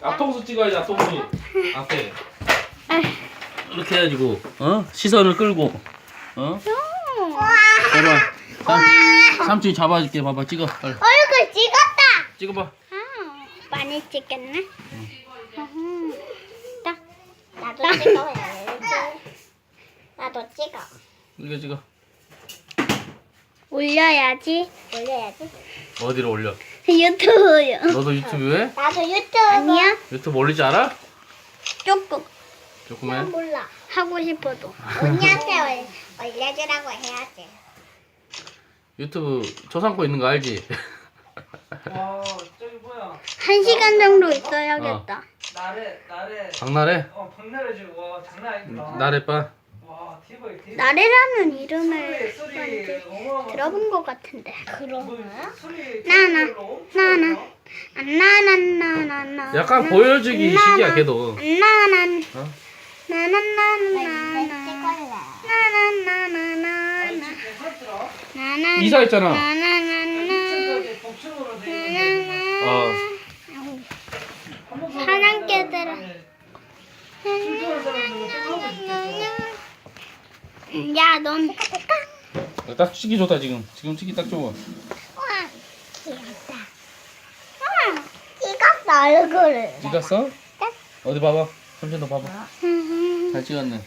앞통수 찍어야지 앞통수. 앞에. 이렇게 해가지고 시선을 끌고 봐봐. 삼촌이 잡아줄게. 봐봐 찍어. 빨리. 얼굴 찍었다. 찍어봐. 많이 찍겠네. 나도 찍어야지. 나도 찍어. 이거 찍어. 올려야지. 어디로 올려? 유튜브요. 너도 유튜브에? 나도 유튜브. 아니야? 유튜브 올릴 줄 알아? 조금 조금 해. 몰라. 하고 싶어도. 언니한테 올려주라고 해야지. 유튜브 초상권 있는 거 알지? 와 저기 뭐야 1시간 정도 있어야겠다. 나래 박나래? 박나래 지금 와 장난 아니다 나래빠. 와 대박 나래라는 이름을 소리 어마어마 들어본 것 같은데. 뭐야? 소리 나나나나나나나. 약간 보여주기 식이야 걔도. 나난 어? 나나나나나나. 나나나나나나. 괜찮더라 나나. 이사했잖아. 나나나나. 복층으로 돼 어. 사랑개들아. 야, 넌. 딱 찍기 좋다 지금. 지금 찍기 딱 좋아. 귀엽다. 찍었어, 얼굴을. 찍었어? 어디 봐봐. 삼촌도 봐봐. 잘 찍었네.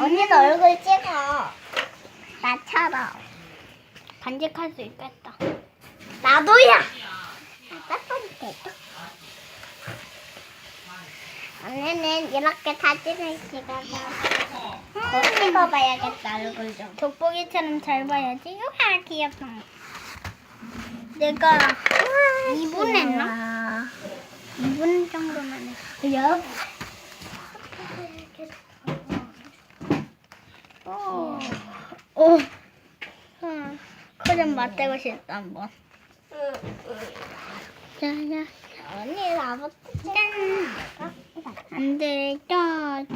언니도 얼굴 찍어. 나처럼. 간직할 수 있겠다. 나도야. 언니는 이렇게 사진을 찍어서 더 찍어봐야겠다. 얼굴 좀. 돋보기처럼 잘 봐야지. 우와 귀엽다. 내가 2분 했나? 2분 정도만 했어. 오. 코좀 맞대고 싶다 한번. 자자. 언니 나부터 짠. 안돼. 짠.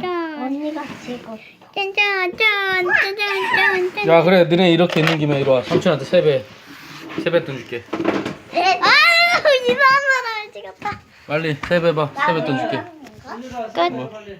언니가 찍어. 짠짠짠짠짠짠. 야 그래 너네 이렇게 있는 김에 이리 와. 삼촌한테 세뱃돈 줄게. 아유 이상한 사람을 찍었다. 빨리 세배 봐. 세뱃돈 줄게. 언니가 끝. 빨리